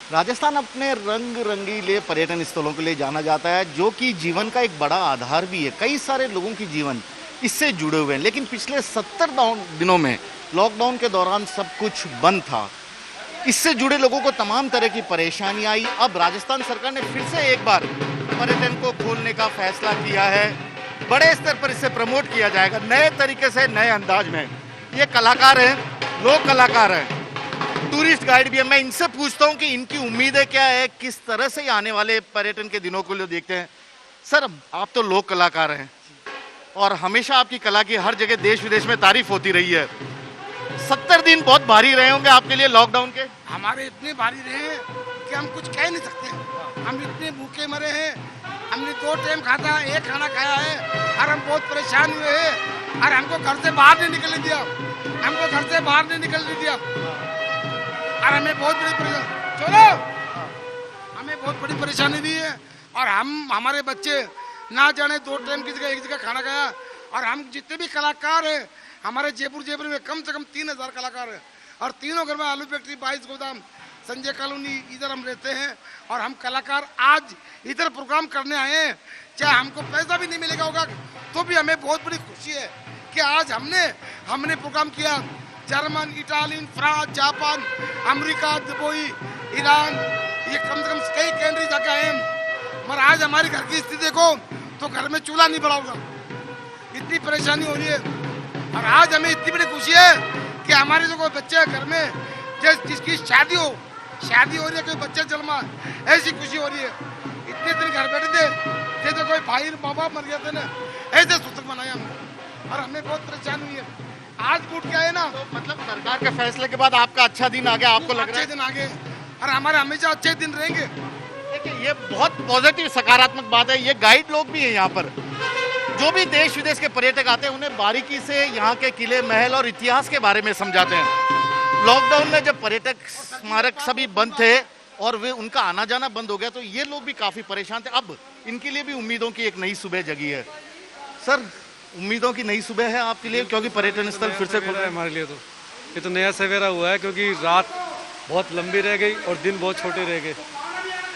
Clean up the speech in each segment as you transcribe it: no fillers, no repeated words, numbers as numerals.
राजस्थान अपने रंग रंगीले पर्यटन स्थलों के लिए जाना जाता है, जो कि जीवन का एक बड़ा आधार भी है। कई सारे लोगों की जीवन इससे जुड़े हुए हैं, लेकिन पिछले 70 दिनों में लॉकडाउन के दौरान सब कुछ बंद था। इससे जुड़े लोगों को तमाम तरह की परेशानी आई। अब राजस्थान सरकार ने फिर से एक बार पर्यटन को खोलने का फैसला किया है। बड़े स्तर पर इसे प्रमोट किया जाएगा, नए तरीके से, नए अंदाज में। ये कलाकार हैं, लोक कलाकार हैं, टूरिस्ट गाइड भी है। मैं इनसे पूछता हूं कि इनकी उम्मीदें क्या है, किस तरह से आने वाले पर्यटन के दिनों को लिए देखते हैं। सर, आप तो लोक कलाकार हैं और हमेशा आपकी कला की हर जगह देश विदेश में तारीफ होती रही है। 70 दिन बहुत भारी रहे होंगे आपके लिए लॉकडाउन के। हमारे इतने भारी रहे हैं कि हम कुछ कह नहीं सकते। हम इतने भूखे मरे हैं। हमने 2 टाइम खाता, एक खाना खाया है और हम बहुत परेशान हुए हैं। और हमको घर से बाहर नहीं निकलने दिया, हमको घर से बाहर नहीं निकलने दिया। और हमें बहुत बड़ी परेशानी, चलो, हमें बहुत बड़ी परेशानी दी है। और हमारे बच्चे ना जाने 2 टाइम की जगह एक जगह खाना खाया। और हम जितने भी कलाकार हैं, हमारे जयपुर में कम से कम 3000 कलाकार हैं। और तीनों घर में आलू फैक्ट्री, 22 गोदाम, संजय कॉलोनी, इधर हम रहते हैं। और हम कलाकार आज इधर प्रोग्राम करने आए हैं। चाहे हमको पैसा भी नहीं मिलेगा होगा तो भी हमें बहुत बड़ी खुशी है कि आज हमने प्रोग्राम किया। German, Italian, France, Japan, America, Dubai, Iran, ये कम से कम कई कंट्री जाके आए हैं। मगर आज हमारे घर की स्थिति देखो तो घर में चूल्हा नहीं बड़ा होगा, इतनी परेशानी हो रही है। और आज हमें इतनी बड़ी खुशी है कि हमारे जो कोई बच्चे घर में जिसकी शादी हो रही है, कोई बच्चा जन्मा, ऐसी खुशी हो रही है। इतने दिन घर बैठे थे जैसे कोई भाई माँ बाप मर गए थे ना, ऐसे सूतक मनाया हमने। और हमें बहुत परेशानी हुई है। आज टूट के आए ना, तो मतलब सरकार के फैसले के बाद आपका अच्छा दिन आ गया, आपको लग रहा अच्छे है? दिन आ गए और हमारे हमेशा अच्छे दिन रहेंगे। देखिए, ये बहुत पॉजिटिव, सकारात्मक बात है। ये गाइड लोग भी हैं यहाँ पर, जो भी देश विदेश के पर्यटक आते हैं, उन्हें बारीकी से यहाँ के किले, महल और इतिहास के बारे में समझाते हैं। लॉकडाउन में जब पर्यटक स्मारक सभी बंद थे और वे उनका आना जाना बंद हो गया, तो ये लोग भी काफी परेशान थे। अब इनके लिए भी उम्मीदों की एक नई सुबह जगी है। सर, उम्मीदों की नई सुबह है आपके लिए, क्योंकि पर्यटन स्थल फिर से खुल रहा है हमारे लिए। तो ये तो नया सवेरा हुआ है, क्योंकि रात बहुत लंबी रह गई और दिन बहुत छोटे रह गए।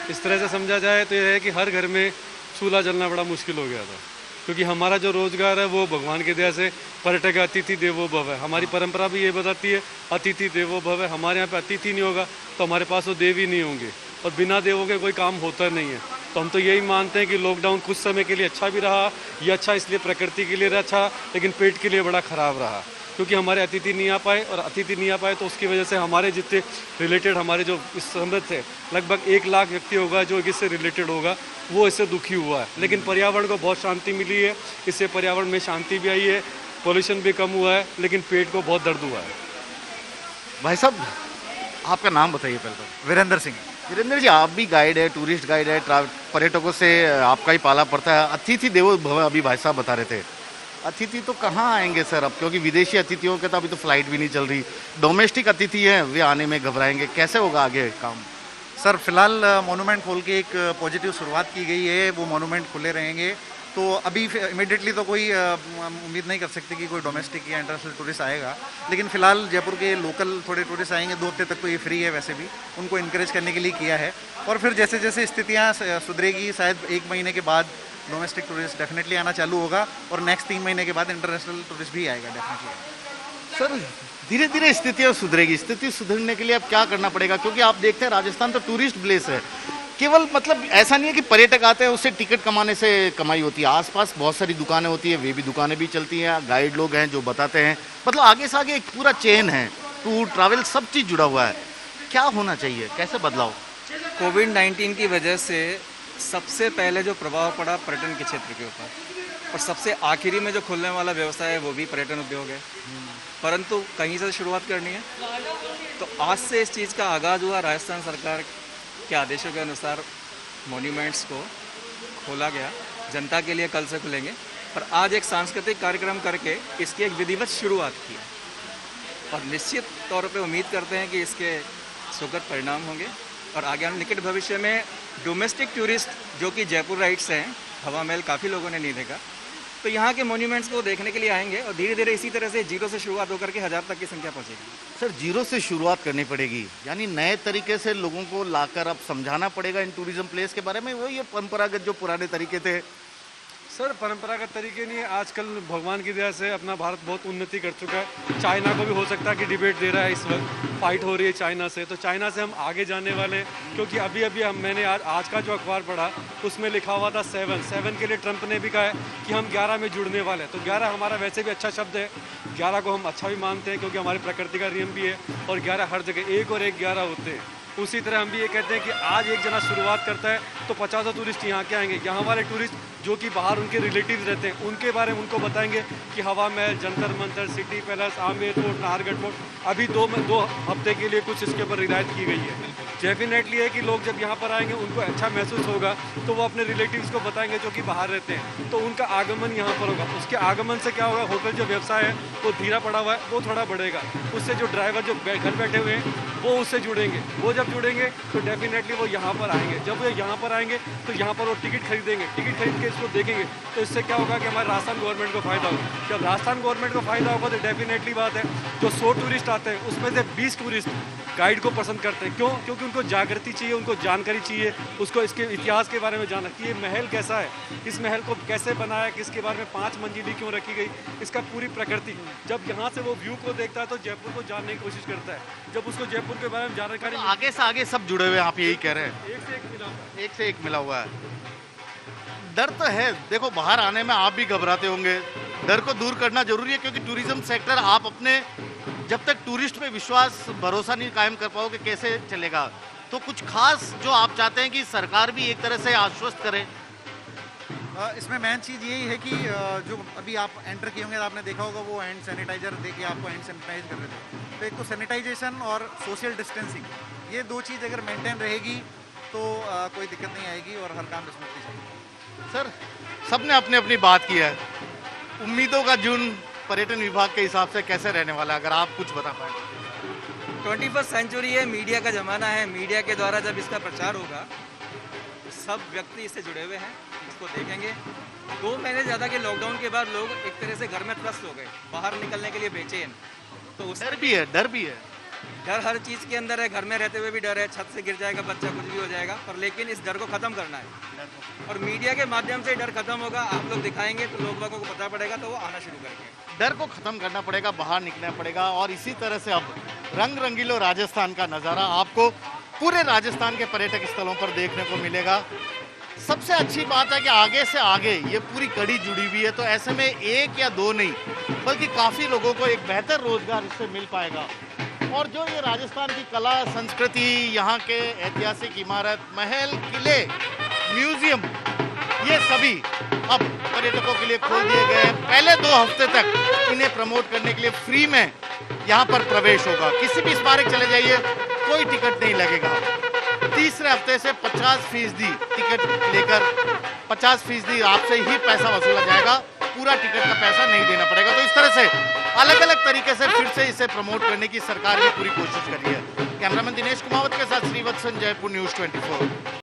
इस तरह से समझा जाए तो यह है कि हर घर में चूल्हा जलना बड़ा मुश्किल हो गया था, क्योंकि हमारा जो रोजगार है वो भगवान की दया से पर्यटक अतिथि देवो भव है। हमारी परंपरा भी ये बताती है, अतिथि देवो भव है। हमारे यहाँ पे अतिथि नहीं होगा तो हमारे पास वो देव ही नहीं होंगे, और बिना देवों के कोई काम होता नहीं है। तो हम तो यही मानते हैं कि लॉकडाउन कुछ समय के लिए अच्छा भी रहा। ये अच्छा इसलिए प्रकृति के लिए अच्छा, लेकिन पेट के लिए बड़ा खराब रहा, क्योंकि हमारे अतिथि नहीं आ पाए। और अतिथि नहीं आ पाए तो उसकी वजह से हमारे जितने रिलेटेड, हमारे जो इस समृद्ध थे, लगभग 1 लाख व्यक्ति होगा जो इससे रिलेटेड होगा, वो इससे दुखी हुआ है। लेकिन पर्यावरण को बहुत शांति मिली है, इससे पर्यावरण में शांति भी आई है, पॉल्यूशन भी कम हुआ है, लेकिन पेट को बहुत दर्द हुआ है। भाई साहब, आपका नाम बताइए पहले तो। वीरेंद्र सिंह। वीरेंद्र जी, आप भी गाइड है, टूरिस्ट गाइड है, पर्यटकों से आपका ही पाला पड़ता है। अतिथि देवो भव अभी भाई साहब बता रहे थे। अतिथि तो कहाँ आएंगे सर अब, क्योंकि विदेशी अतिथियों के तो अभी तो फ्लाइट भी नहीं चल रही। डोमेस्टिक अतिथि हैं, वे आने में घबराएंगे। कैसे होगा आगे काम? सर, फिलहाल मोनूमेंट खोल के एक पॉजिटिव शुरुआत की गई है। वो मोनूमेंट खुले रहेंगे, तो अभी इमीडिएटली तो कोई उम्मीद नहीं कर सकते कि कोई डोमेस्टिक या इंटरनेशनल टूरिस्ट आएगा। लेकिन फिलहाल जयपुर के लोकल थोड़े टूरिस्ट आएंगे। 2 हफ्ते तक तो ये फ्री है, वैसे भी उनको इनकरेज करने के लिए किया है। और फिर जैसे जैसे स्थितियाँ सुधरेगी, शायद 1 महीने के बाद डोमेस्टिक टूरिस्ट डेफिनेटली आना चालू होगा, और नेक्स्ट 3 महीने के बाद इंटरनेशनल टूरिस्ट भी आएगा डेफिनेटली। सर, धीरे धीरे स्थितियाँ सुधरेगी। स्थिति सुधरने के लिए अब क्या करना पड़ेगा? क्योंकि आप देखते हैं राजस्थान तो टूरिस्ट प्लेस है। केवल मतलब ऐसा नहीं है कि पर्यटक आते हैं उससे टिकट कमाने से कमाई होती है। आसपास बहुत सारी दुकानें होती है, वे भी दुकानें भी चलती हैं। गाइड लोग हैं जो बताते हैं, मतलब आगे से आगे एक पूरा चेन है, टूर ट्रैवल सब चीज़ जुड़ा हुआ है। क्या होना चाहिए, कैसे बदलाव? कोविड-19 की वजह से सबसे पहले जो प्रभाव पड़ा पर्यटन के क्षेत्र के ऊपर, और सबसे आखिरी में जो खुलने वाला व्यवसाय है वो भी पर्यटन उद्योग है। परंतु कहीं से शुरुआत करनी है, तो आज से इस चीज़ का आगाज़ हुआ। राजस्थान सरकार के आदेशों के अनुसार मॉन्यूमेंट्स को खोला गया, जनता के लिए कल से खुलेंगे। और आज एक सांस्कृतिक कार्यक्रम करके इसकी एक विधिवत शुरुआत की, और निश्चित तौर पे उम्मीद करते हैं कि इसके सुखद परिणाम होंगे। और आगे हम निकट भविष्य में डोमेस्टिक टूरिस्ट जो कि जयपुर राइट्स हैं, हवा महल काफ़ी लोगों ने नहीं देखा, तो यहाँ के मोन्यूमेंट्स को देखने के लिए आएंगे और धीरे धीरे इसी तरह से 0 से शुरुआत होकर के 1000 तक की संख्या पहुँचेगी। सर 0 से शुरुआत करनी पड़ेगी, यानी नए तरीके से लोगों को लाकर अब समझाना पड़ेगा इन टूरिज्म प्लेस के बारे में, वही ये परंपरागत जो पुराने तरीके थे। सर परंपरागत तरीके नहीं है, आजकल भगवान की दया से अपना भारत बहुत उन्नति कर चुका है। चाइना को भी हो सकता है कि डिबेट दे रहा है, इस वक्त फाइट हो रही है चाइना से, तो चाइना से हम आगे जाने वाले हैं। क्योंकि अभी अभी मैंने आज का जो अखबार पढ़ा उसमें लिखा हुआ था 7 के लिए ट्रंप ने भी कहा है कि हम 11 में जुड़ने वाले हैं। तो 11 हमारा वैसे भी अच्छा शब्द है, 11 को हम अच्छा भी मानते हैं क्योंकि हमारी प्रकृति का नियम भी है, और 11 हर जगह 1 और 1 11 होते हैं। उसी तरह हम भी ये कहते हैं कि आज एक जना शुरुआत करता है तो 50 टूरिस्ट यहाँ के आएंगे। यहाँ वाले टूरिस्ट जो कि बाहर उनके रिलेटिव रहते हैं उनके बारे में उनको बताएंगे कि हवा महल, Jantar Mantar, city palace, Amer fort, Nahargarh fort, अभी दो हफ्ते के लिए कुछ इसके ऊपर रियायत की गई है। डेफिनेटली है कि लोग जब यहाँ पर आएंगे उनको अच्छा महसूस होगा, तो वो अपने रिलेटिव्स को बताएंगे जो कि बाहर रहते हैं, तो उनका आगमन यहाँ पर होगा। उसके आगमन से क्या होगा, होटल जो व्यवसाय है वो धीरा पड़ा हुआ है वो थोड़ा बढ़ेगा। उससे जो ड्राइवर जो घर बैठे हुए हैं वो उससे जुड़ेंगे, वो जब जुड़ेंगे तो डेफिनेटली वो यहाँ पर आएंगे। जब वो यहाँ पर आएंगे तो यहाँ पर वो टिकट खरीदेंगे, टिकट खरीद के इसको देखेंगे, तो इससे क्या होगा कि हमारे राजस्थान गवर्नमेंट को फ़ायदा होगा। जब राजस्थान गवर्नमेंट को फ़ायदा होगा तो डेफिनेटली बात है जो 100 टूरिस्ट आते हैं उसमें से 20 टूरिस्ट गाइड को पसंद करते हैं। क्यों? क्योंकि उनको जागृति चाहिए, उनको जानकारी चाहिए, उसको इसके इतिहास के बारे में जानना कि ये महल कैसा है, इस महल को कैसे बनाया, किसके बारे में 5 मंजिली क्यों रखी गई, इसका पूरी प्रकृति। जब यहाँ से वो व्यू को देखता है तो जयपुर को जानने की कोशिश करता है। जब उसको जयपुर के बारे में जानकारी तो आगे से आगे सब जुड़े हुए हैं, आप यही कह रहे हैं? एक से एक मिला हुआ है। एक से एक मिला हुआ है। डर तो है, देखो बाहर आने में आप भी घबराते होंगे, डर को दूर करना जरूरी है क्योंकि टूरिज्म सेक्टर आप अपने जब तक टूरिस्ट पे विश्वास भरोसा नहीं कायम कर पाओगे कैसे चलेगा। तो कुछ खास जो आप चाहते हैं कि सरकार भी एक तरह से आश्वस्त करे? इसमें मेन चीज़ यही है कि जो अभी आप एंटर किए होंगे तो आपने देखा होगा वो हैंड सैनिटाइजर दे के आपको हैंड सैनिटाइज कर रहे थे। तो एक तो सैनिटाइजेशन और सोशल डिस्टेंसिंग, ये 2 चीज़ अगर मेंटेन रहेगी तो कोई दिक्कत नहीं आएगी और हर काम स्मूथली चलेगा। सर सबने अपनी अपनी बात की है, उम्मीदों का जून पर्यटन विभाग के हिसाब से कैसे रहने वाला है, अगर आप कुछ बता पाए? 21वीं सेंचुरी है, मीडिया का ज़माना है। मीडिया के द्वारा जब इसका प्रचार होगा सब व्यक्ति इससे जुड़े हुए हैं, इसको देखेंगे। 2 महीने ज़्यादा के लॉकडाउन के बाद लोग एक तरह से घर में त्रस्त हो गए, बाहर निकलने के लिए बेचैन। तो उस डर भी है, डर भी है। डर हर चीज़ के अंदर है, घर में रहते हुए भी डर है, छत से गिर जाएगा बच्चा, कुछ भी हो जाएगा, पर लेकिन इस डर को ख़त्म करना है और मीडिया के माध्यम से डर खत्म होगा। आप लोग दिखाएंगे तो लोग बागों को पता पड़ेगा तो वो आना शुरू करेंगे। डर को खत्म करना पड़ेगा, बाहर निकलना पड़ेगा और इसी तरह से अब रंग रंगीलो राजस्थान का नज़ारा आपको पूरे राजस्थान के पर्यटक स्थलों पर देखने को मिलेगा। सबसे अच्छी बात है कि आगे से आगे ये पूरी कड़ी जुड़ी हुई है, तो ऐसे में 1 या 2 नहीं बल्कि काफ़ी लोगों को एक बेहतर रोजगार इससे मिल पाएगा। और जो ये राजस्थान की कला संस्कृति, यहाँ के ऐतिहासिक इमारत, महल, किले, म्यूजियम, ये सभी अब पर्यटकों के लिए खोल दिए गए हैं। पहले 2 हफ्ते तक इन्हें प्रमोट करने के लिए फ्री में यहाँ पर प्रवेश होगा। किसी भी स्मारक चले जाइए कोई टिकट नहीं लगेगा। तीसरे हफ्ते से 50% टिकट लेकर 50% आपसे ही पैसा वसूला जाएगा, पूरा टिकट का पैसा नहीं देना पड़ेगा। तो इस तरह से अलग अलग तरीके से फिर से इसे प्रमोट करने की सरकार की पूरी कोशिश कर रही है। कैमरामैन दिनेश कुमावत के साथ श्रीवत्सन, जयपुर न्यूज़ 24।